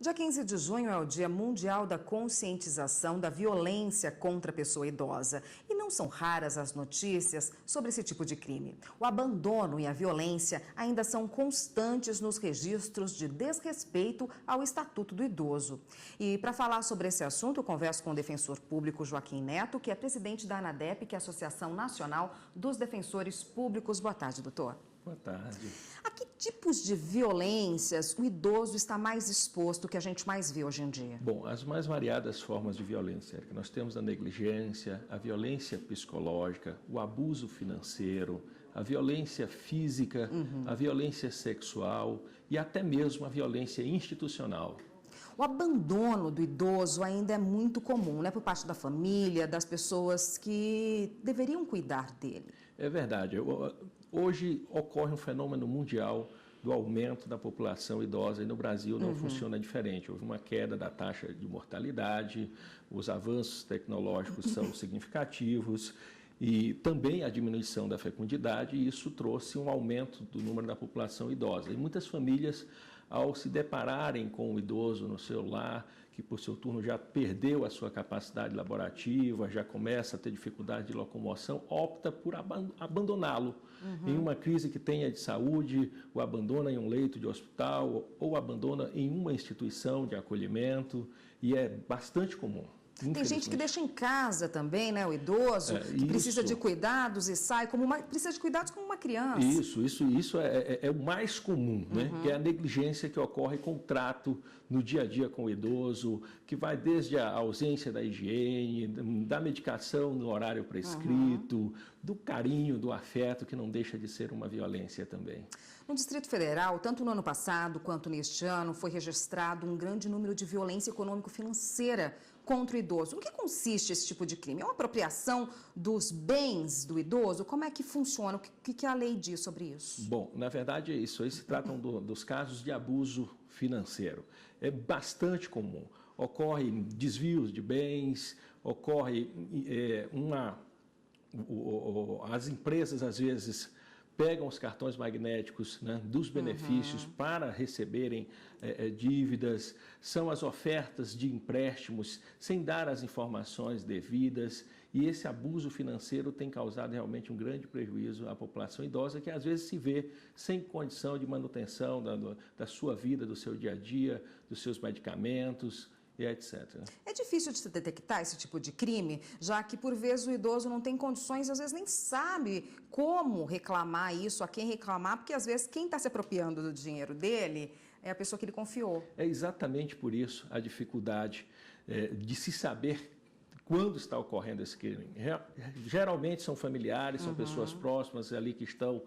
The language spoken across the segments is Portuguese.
Dia 15 de junho é o Dia Mundial da Conscientização da Violência contra a Pessoa Idosa. E não são raras as notícias sobre esse tipo de crime. O abandono e a violência ainda são constantes nos registros de desrespeito ao Estatuto do Idoso. E para falar sobre esse assunto, eu converso com o defensor público Joaquim Neto, que é presidente da ANADEP, que é a Associação Nacional dos Defensores Públicos. Boa tarde, doutor. Boa tarde. A que tipos de violências o idoso está mais exposto, que a gente mais vê hoje em dia? Bom, as mais variadas formas de violência, que nós temos a negligência, a violência psicológica, o abuso financeiro, a violência física, a violência sexual e até mesmo a violência institucional. O abandono do idoso ainda é muito comum, né? Por parte da família, das pessoas que deveriam cuidar dele. É verdade. Hoje ocorre um fenômeno mundial do aumento da população idosa e no Brasil não funciona diferente. Houve uma queda da taxa de mortalidade, os avanços tecnológicos são significativos e também a diminuição da fecundidade, e isso trouxe um aumento do número da população idosa. E muitas famílias, ao se depararem com o idoso no seu lar, que por seu turno já perdeu a sua capacidade laborativa, já começa a ter dificuldade de locomoção, opta por abandoná-lo. Em uma crise que tenha de saúde, o abandona em um leito de hospital ou abandona em uma instituição de acolhimento, e é bastante comum. Tem gente que deixa em casa também, né, o idoso, que precisa de cuidados e sai precisa de cuidados como uma criança. Isso é o mais comum, né? Que é a negligência que ocorre com o trato no dia a dia com o idoso, que vai desde a ausência da higiene, da medicação no horário prescrito, do carinho, do afeto, que não deixa de ser uma violência também. No Distrito Federal, tanto no ano passado quanto neste ano, foi registrado um grande número de violência econômico-financeira contra o idoso. No que consiste esse tipo de crime? É uma apropriação dos bens do idoso? Como é que funciona? O que a lei diz sobre isso? Bom, na verdade, isso aí se tratam dos casos de abuso financeiro. É bastante comum. Ocorrem desvios de bens, as empresas, às vezes, pegam os cartões magnéticos, né, dos benefícios para receberem dívidas, são as ofertas de empréstimos sem dar as informações devidas, e esse abuso financeiro tem causado realmente um grande prejuízo à população idosa, que às vezes se vê sem condição de manutenção da sua vida, do seu dia a dia, dos seus medicamentos, e etc. É difícil de se detectar esse tipo de crime, já que por vezes o idoso não tem condições, às vezes nem sabe como reclamar isso, a quem reclamar, porque às vezes quem está se apropriando do dinheiro dele é a pessoa que ele confiou. É exatamente por isso a dificuldade de se saber quando está ocorrendo esse crime. Geralmente são familiares, são pessoas próximas ali que estão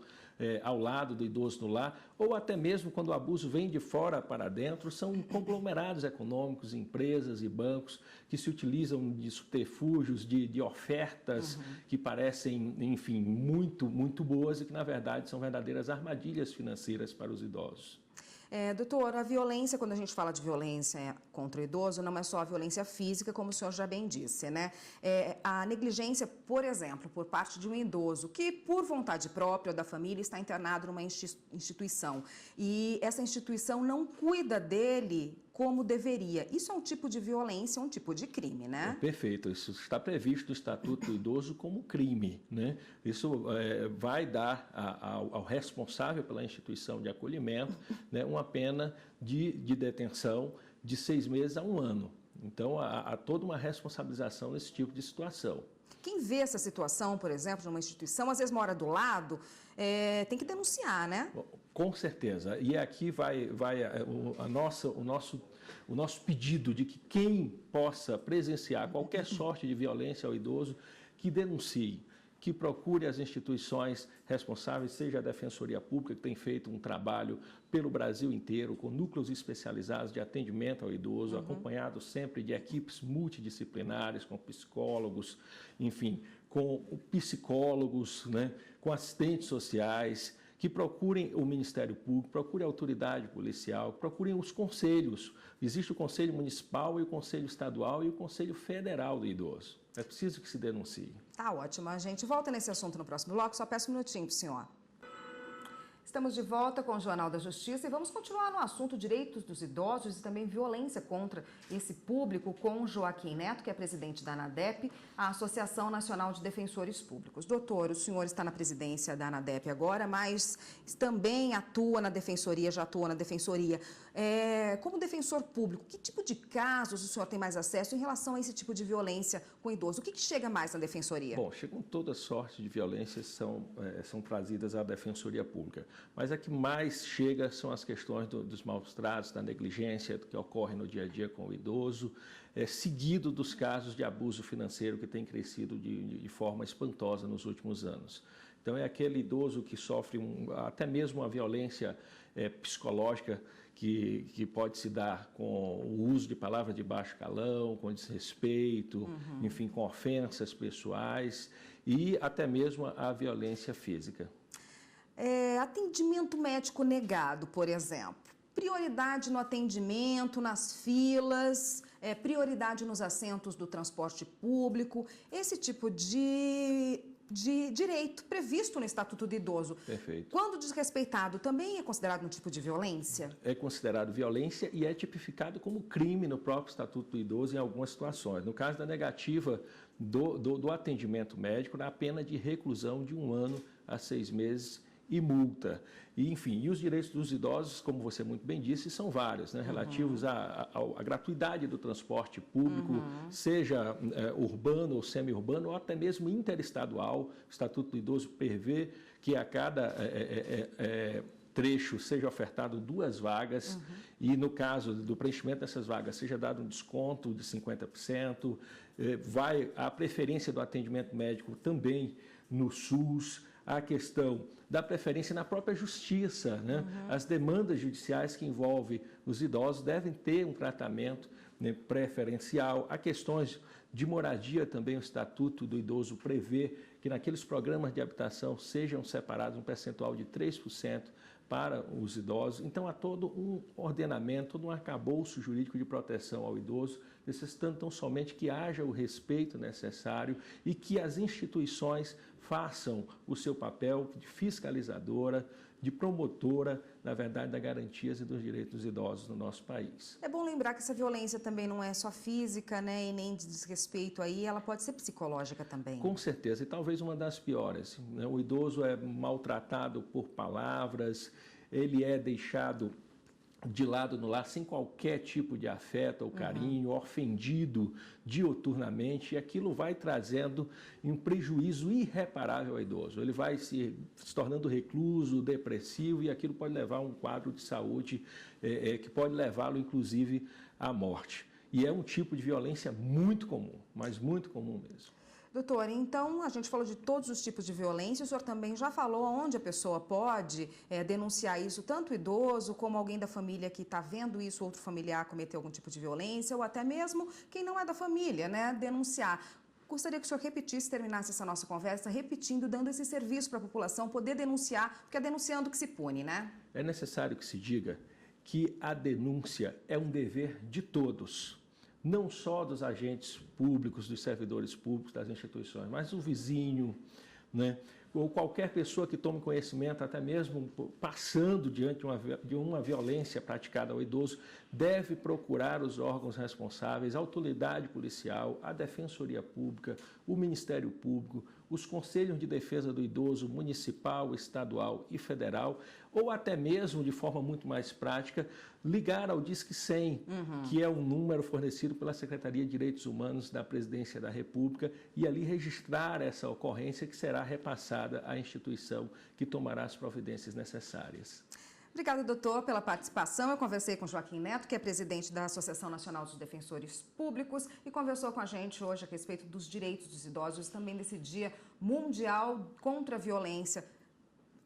ao lado do idoso no lar, ou até mesmo quando o abuso vem de fora para dentro, são conglomerados econômicos, empresas e bancos que se utilizam de subterfúgios, de ofertas que parecem, enfim, muito, muito boas e que, na verdade, são verdadeiras armadilhas financeiras para os idosos. Doutor, a violência, quando a gente fala de violência contra o idoso, não é só a violência física, como o senhor já bem disse, né? A negligência, por exemplo, por parte de um idoso que, por vontade própria ou da família, está internado numa instituição e essa instituição não cuida dele como deveria. Isso é um tipo de violência, um tipo de crime, né? Perfeito. Isso está previsto no Estatuto do Idoso como crime, né? Isso vai dar ao responsável pela instituição de acolhimento, né, uma pena de detenção de 6 meses a 1 ano. Então, há toda uma responsabilização nesse tipo de situação. Quem vê essa situação, por exemplo, numa instituição, às vezes mora do lado, tem que denunciar, né? Com certeza. E aqui vai o nosso pedido de que quem possa presenciar qualquer sorte de violência ao idoso, que denuncie, que procure as instituições responsáveis, seja a Defensoria Pública, que tem feito um trabalho pelo Brasil inteiro, com núcleos especializados de atendimento ao idoso, acompanhado sempre de equipes multidisciplinares, com psicólogos, enfim, com psicólogos, né, com assistentes sociais, que procurem o Ministério Público, procurem a autoridade policial, procurem os conselhos. Existe o Conselho Municipal e o Conselho Estadual e o Conselho Federal do Idoso. É preciso que se denuncie. Tá ótimo. A gente volta nesse assunto no próximo bloco. Só peço um minutinho para o senhor. Estamos de volta com o Jornal da Justiça e vamos continuar no assunto direitos dos idosos e também violência contra esse público com Joaquim Neto, que é presidente da ANADEP, a Associação Nacional de Defensores Públicos. Doutor, o senhor está na presidência da ANADEP agora, mas também atua na defensoria, já atua na defensoria. Como defensor público, que tipo de casos o senhor tem mais acesso em relação a esse tipo de violência com idoso? O que chega mais na defensoria? Bom, chegam toda sorte de violências são trazidas à defensoria pública. Mas a que mais chega são as questões dos maus-tratos, da negligência que ocorre no dia a dia com o idoso, seguido dos casos de abuso financeiro que tem crescido de forma espantosa nos últimos anos. Então, é aquele idoso que sofre até mesmo uma violência psicológica que pode se dar com o uso de palavras de baixo calão, com desrespeito, enfim, com ofensas pessoais e até mesmo a violência física. Atendimento médico negado, por exemplo. Prioridade no atendimento, nas filas, prioridade nos assentos do transporte público, esse tipo de direito previsto no Estatuto do Idoso. Perfeito. Quando desrespeitado, também é considerado um tipo de violência? É considerado violência e é tipificado como crime no próprio Estatuto do Idoso em algumas situações. No caso da negativa do atendimento médico, na pena de reclusão de 1 ano a 6 meses e multa. E, enfim, e os direitos dos idosos, como você muito bem disse, são vários, né? Relativos à gratuidade do transporte público, seja urbano ou semi-urbano, ou até mesmo interestadual. O Estatuto do Idoso prevê que a cada trecho seja ofertado 2 vagas e, no caso do preenchimento dessas vagas, seja dado um desconto de 50%, a preferência do atendimento médico também no SUS, a questão da preferência na própria justiça, né? As demandas judiciais que envolvem os idosos devem ter um tratamento, né, preferencial. Há questões de moradia também, o Estatuto do Idoso prevê que naqueles programas de habitação sejam separados um percentual de 3% para os idosos. Então, há todo um ordenamento, todo um arcabouço jurídico de proteção ao idoso, necessitando tão somente que haja o respeito necessário e que as instituições façam o seu papel de fiscalizadora, de promotora, na verdade, das garantias e dos direitos dos idosos no nosso país. É bom lembrar que essa violência também não é só física, né, e nem de desrespeito aí, ela pode ser psicológica também. Com certeza, e talvez uma das piores, né? O idoso é maltratado por palavras, ele é deixado de lado no lar sem qualquer tipo de afeto ou carinho, ofendido diuturnamente, e aquilo vai trazendo um prejuízo irreparável ao idoso. Ele vai se tornando recluso, depressivo, e aquilo pode levar a um quadro de saúde que pode levá-lo, inclusive, à morte. E é um tipo de violência muito comum, mas muito comum mesmo. Doutor, então a gente falou de todos os tipos de violência, o senhor também já falou onde a pessoa pode denunciar isso, tanto o idoso como alguém da família que está vendo isso, outro familiar cometer algum tipo de violência, ou até mesmo quem não é da família, né, denunciar. Gostaria que o senhor repetisse, terminasse essa nossa conversa, repetindo, dando esse serviço para a população poder denunciar, porque é denunciando que se pune, né? É necessário que se diga que a denúncia é um dever de todos, não só dos agentes públicos, dos servidores públicos, das instituições, mas o vizinho, né? Ou qualquer pessoa que tome conhecimento, até mesmo passando diante de uma violência praticada ao idoso, deve procurar os órgãos responsáveis, a autoridade policial, a Defensoria Pública, o Ministério Público, os Conselhos de Defesa do Idoso municipal, estadual e federal, ou até mesmo, de forma muito mais prática, ligar ao Disque 100, que é um número fornecido pela Secretaria de Direitos Humanos da Presidência da República, e ali registrar essa ocorrência que será repassada à instituição que tomará as providências necessárias. Obrigada, doutor, pela participação. Eu conversei com Joaquim Neto, que é presidente da Associação Nacional dos Defensores Públicos, e conversou com a gente hoje a respeito dos direitos dos idosos, também desse Dia Mundial contra a Violência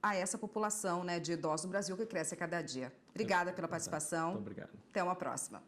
a essa população, né, de idosos no Brasil que cresce a cada dia. Obrigada pela participação. Muito obrigado. Até uma próxima.